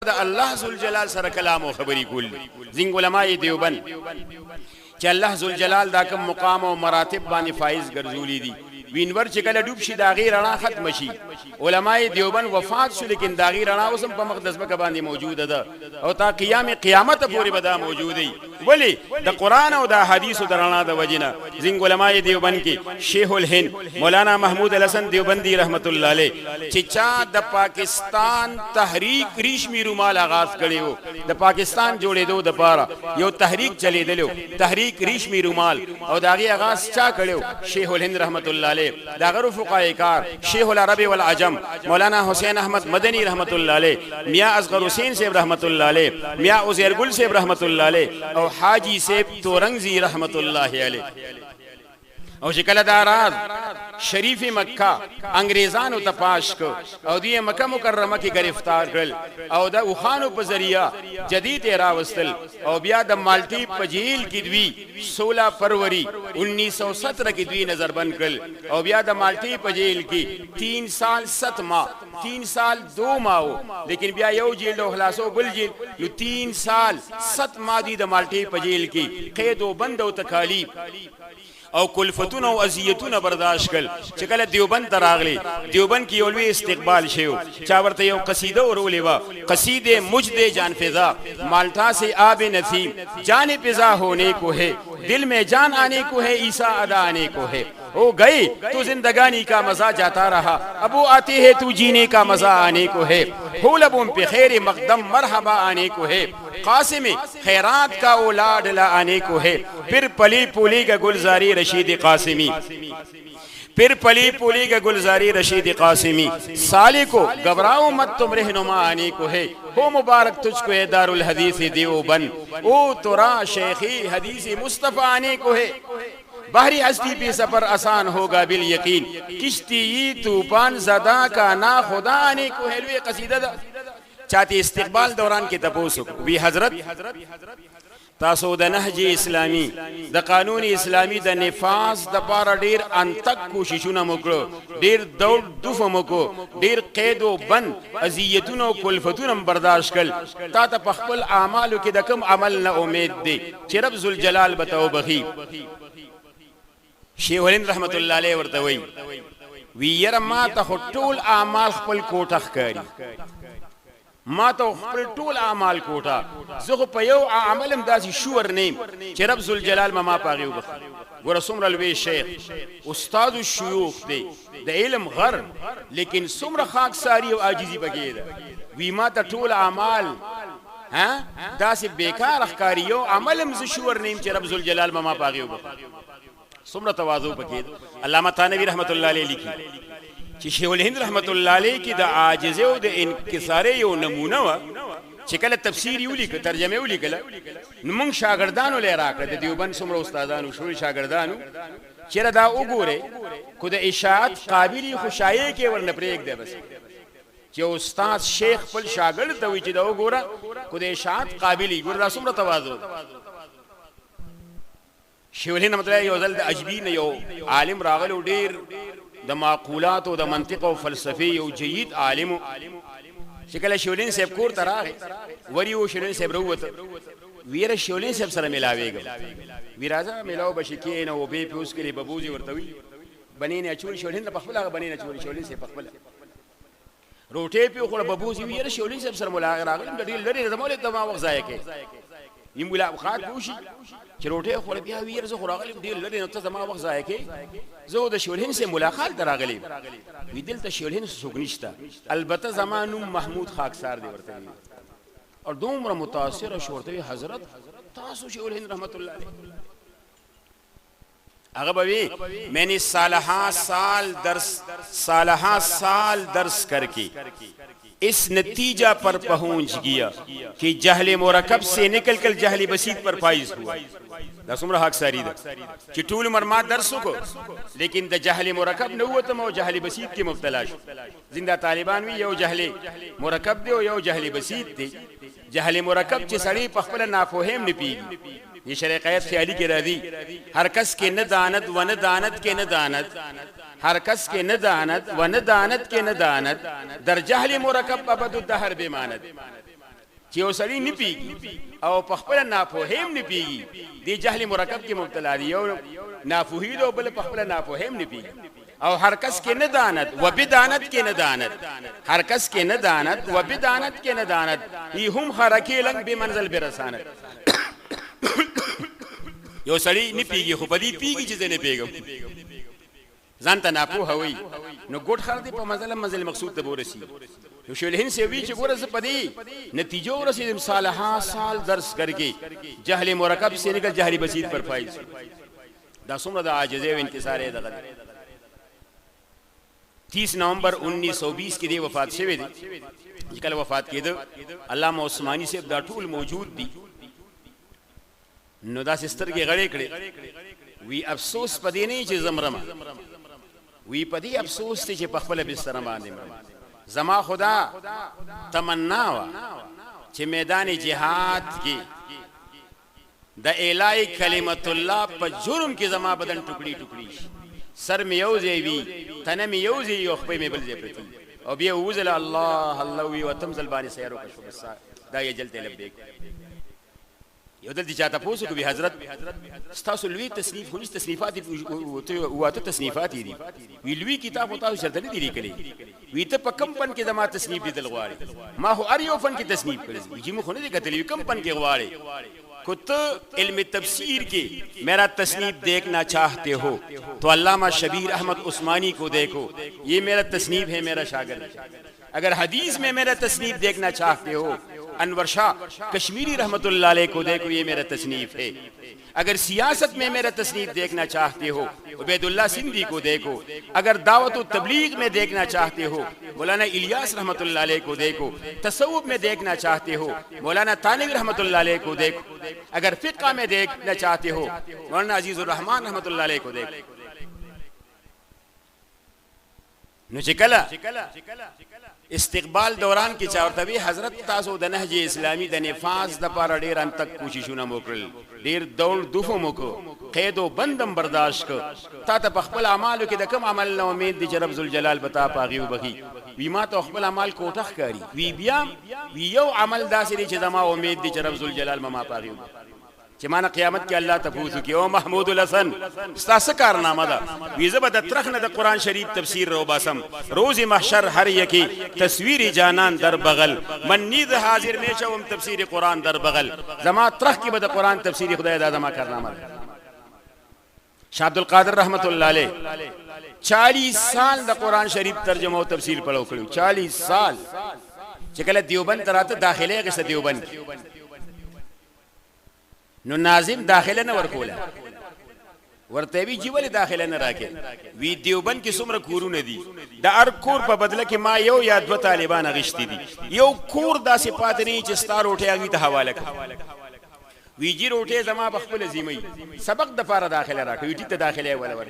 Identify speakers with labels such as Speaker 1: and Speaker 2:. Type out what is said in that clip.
Speaker 1: د الله ذوالجلال سره کلام او خبرې کول زین علماء دیوبند چې الله ذوالجلال دا کوم مقام او مراتب باندې فایز ګرځولې دي وینور چې کله ډوب شي دا غیر رڼا ختم شي علماء دیوبند وفات شو لیکن دا غیر رڼا اوس په مقدس مکه باندې موجوده ده او تا قیامت پورې به دا موجود دی ولی د قران او د حدیث د رڼا د وجنه زین علماء دیوبند کې شیخ الهند مولانا محمود الحسن دیوبندی رحمت الله علیه چې چا د پاکستان تحریک ریشمی رومال آغاز کړیو د پاکستان جوړېدو د پاره یو تحریک چلیدلو تحریک ریشمی رومال او داغي آغاز چا کړیو شیخ الهند رحمت الله دا غرو فقهای کار شیخ العرب والعجم مولانا حسین احمد مدنی رحمت الله علیه میاں اصغر حسین صاحب رحمت الله علیه میاں عزیر گل صاحب رحمت الله علیه او حاجی صاحب تورنگزی رحمت الله علیه او چې کله دا راز شریف مکه انګریزانو ته پاش کو او دی مکه مکرمه کې گرفتار کړل او د اوخانو په ذریعہ جدید راوستل او بیا د مالټی په جیل کې دوی 16 فروری 1917 کې دوی نظر بند کړل او بیا د مالټی په جیل کې 3 سال 7 ماہ 3 سال 2 ماہ لیکن بیا یو جیل او خلاصو بل جیل نو 3 سال 7 ماہ دی د مالټی په جیل کې قید او بند او تکالیف او کلفتون او اذیتون برداشت کړ چې کله دیوبند راغلی دیوبند کې یو لوی استقبال شیو چا ورته یو قصیده ورولې وا قصیده مجد جان فضا مالٹا سے آب نسیم جان فضا ہونے کو ہے دل میں جان آنے کو ہے عیسیٰ ادا آنے کو ہے او گئی تو زندگانی کا مزہ جاتا رہا اب وہ آتے ہے تو جینے کا مزہ آنے کو ہے ہو لبوں پہ خیر مقدم مرحبا آنے کو ہے قاسم خیرات کا اولاد لا آنے کو ہے پھر پلی پولی کا گلزاری رشید قاسمی پھر پلی پولی کا گلزاری رشید قاسمی سالے کو گھبراؤ مت تم رہنما آنے کو ہے ہو مبارک تجھ کو دار الحدیث دیوبند او ترا شیخی حدیث مصطفیٰ آنے کو ہے بحری ہستی پہ سفر آسان ہوگا بالیقین کشتی طوفان زدہ کا نا خدا آنے کو ہے لوی قصیدہ دا چاہتے استقبال دوران کی تپوسو وی حضرت تاسو د نهج اسلامی د قانون اسلامی د نفاذ د پاره ډیر انتک کوششونه وکړو ډیر دور دوف وکړو ډیر قید او بند اذیتونه او کلفتونه برداشت کړل تا ته په خپل اعمالو کې د کوم عمل نه امید دی چې رب ذوالجلال بتاو بخي شیخ الهند رحمت الله علیه ورته وی یره ما ته ټول اعمال خپل کوټه ښکاری ما ته خپل ټول اعمال کوټه زه په یو عملم داسې شور نیم چې رب ذوالجلال ما پاغي وبخي ګوره څومره لوی شیخ استاد الشيوخ دی د علم غر لیکن څومره خاکساری او عاجزی پکې ده وی ما ته ټول اعمال ها داسې بیکار ښکاری یو عملم زه شور نیم چې رب ذوالجلال ما پاغي وبخي څومره تواضع پکې ده علامه تانوی رحمت الله علیه لیکي چې شیخ الهند رحمت الله علیه کې د عاجزۍ او د انکسارۍ یو نمونه وه چې کله تفسیر یې ولیکه ترجمه یې ولیکله نو موږ شاګردانو له یې راکړه د دیوبند څومره استادانو شول شاګردانو چېرې دا وګورئ خو د اشاعت قابلي خو شایع کې ورنه پرېږدی بس چې استاد شیخ خپل شاګرد ته وایي چې دا وګوره خو د اشاعت قابلي ګوره دا څومره تواضع شیخ الهند رحمت الله یو ځل د اجبین یو عالم راغلو ډېر د معقولات او د منطق او فلسفي یو جید عالم چې کله شیخ الهند صاحب کور ته راغی وری و شیخ الهند صاحب راووته ویره شیخ الهند صاحب سره ملاوېږم وی راځه ملاو به شي کېنه او بې پیوس کړي ببوزي ورته وي بنې نه اچولي شیخ الهند په خپله هغه بنې نه اچولي شیخ الهند صاحب په خپله روټۍ پې وخوړه ببوزي وي یاره شیخ الهند صاحب سره راغلم د ډېر لرې زما ولې دما وخت ضایع کوې یم ملاقات وشي چې روټۍ خوړه بیا ویره زه خو راغلم ډېر لرې نو ته زما وخت ضایع کوې زه د شیخ الهند سره ملاقات ته راغلی وی دلته شیخ الهند څوک نشته البته زما نوم محمود خاکسار دی ورته وی او دومره متاثره شو ورته وی حضرت تاسو شیخ الهند رحمت الله علیه هغه به وی میں نے سالها سال درس کر کے اس نتیجہ پر پہنچ گیا کہ جہل مرکب سے نکل کر جہل بسیط پر فائز ہوا دا څومره خاکساري ده چې ټول عمر ما درس وکړو لیکن د جهل مرکب نه ووتم او جهل بسیط کې مبتلا شو زنده طالبان وی یو جهل مرکب دی او یو جهل بسیط دی جهل مرکب چې سړی په خپل نافهم نه پیږي یہ شرع قید خیالی کې راځي هر کس کې نه دانت و نه دانت کې نه دانت هر کس کې نه دانت و نه دانت کې نه دانت در جهل مرکب ابد الدهر بمانت چې اوسړي نه پیږي او په خپل ناپوهیم نه پیږي دی جهل مرکب کې مبتلا دی یو ناپوهید او بل په خپل ناپوهیم نه پیږي او هر کس کې نه دانت و بدانت کې نه دانت هر کس کې نه دانت و بدانت کې نه دانت هی هم خرکی لنګ به منزل برسانت یو سړی نه پیږي خو بدی پیږي چې نه پیږم ځان ته ناپوه وي نو ګډ خر دی په منزل مقصود ته ورسی یو شیل هند سے وی چې ګورز پدی نتیجو ورسېدم صالحا سال درس کرके جهل مرکب سے نکل جهل بسیط پر فائز دا څومره د عاجزۍ او انکسار دغه 30 نومبر 1920 کې دی وفات شوی دی چې کله وفات کېده علامه عثماني صاحب دا ټول موجود دي نو دا سترګې غړې کړې وی افسوس پدې نه چې زمرما وی پدې افسوس ته چې په خپل بستر باندې زما خدا تمنا وا چې میدان جهاد کې د الہی کلمت الله په جرم کې زما بدن ټوکړي ټوکړي سر می یوځي وی تنه می یوځي یو خپې می بل ځای پرتی او بیا وزل الله الله وی وتمزل باندې سیرو کشو بس دا یې جلته لبیک یو دل دي چاته پوسو کوي حضرت استاسو لوی تصنیف هیڅ تصنیفات واته تصنیفات دي وی لوی کتاب او تاسو شرط دي لیکلي وی ته په کم پن کې زما تصنیف دي دل غواړي ما هو ار یو فن کې تصنیف کړی چې مخ نه دي کتلی کم پن کې غواړي کت علم تفسیر کی میرا تصنیف دیکھنا چاہتے ہو تو علامہ شبیر احمد عثمانی کو دیکھو یہ میرا تصنیف ہے میرا شاگرد اگر حدیث میں میرا تصنیف دیکھنا چاہتے ہو انور شاہ کشمیری رحمت اللہ علیہ کو دیکھو یہ میرا تصنیف ہے اگر سیاست میں میرا تصنیف دیکھنا چاہتے ہو عبید اللہ سندھی کو دیکھو اگر دعوت و تبلیغ میں دیکھنا چاہتے ہو مولانا الیاس رحمت اللہ علیہ کو دیکھو تصوف میں دیکھنا چاہتے ہو مولانا تانوی رحمت اللہ علیہ کو دیکھو اگر فقہ میں دیکھنا چاہتے ہو مولانا عزیز الرحمان رحمت اللہ علیہ کو دیکھو نو چکلا استقبال دوران کې چاورتوی حضرت تاسو د نهج اسلامی د نفاذ د پاره ډیر ان تک کوششونه وکړل ډیر دور دوفو مکو قید او بندم برداشت ک تا ته خپل اعمالو کې د کم عمل نو امید دي چې رب ذوالجلال بتا پاغي وبخي وی ما ته خپل اعمال کوټخ کاری وی بیا وی یو عمل داسې چې زما امید دي چې رب ذوالجلال ما پاغي چې مانه قیامت کې الله تفوزو کې او محمود الحسن ستاسو کارنامه ده وی زبد ترخنه د قران شریف تفسیر رو باسم روز محشر هر یکی تصویر جانان در بغل من نید حاضر نشوم تفسیر قران در بغل زما ترخ کې به د قران تفسیر خدای د زما کارنامه ده شاه عبد القادر رحمت الله علیه 40 سال د قران شریف ترجمه او تفسیر پلو کړو 40 سال چې کله دیوبند تراته داخله کې دیوبند نو ناظم داخله نه ورکوله ورته وی جیول داخله نه راکې وی دیوبند کې څومره کورونه دي د ار کور په بدله کې ما یو یا دو طالبان غشتي دي یو کور داسې پات نه چې ستار اوټه هغه ته حواله وی جی روټه زما بخپل زیمه سبق د فار داخله راکې وی ته داخله ولا ور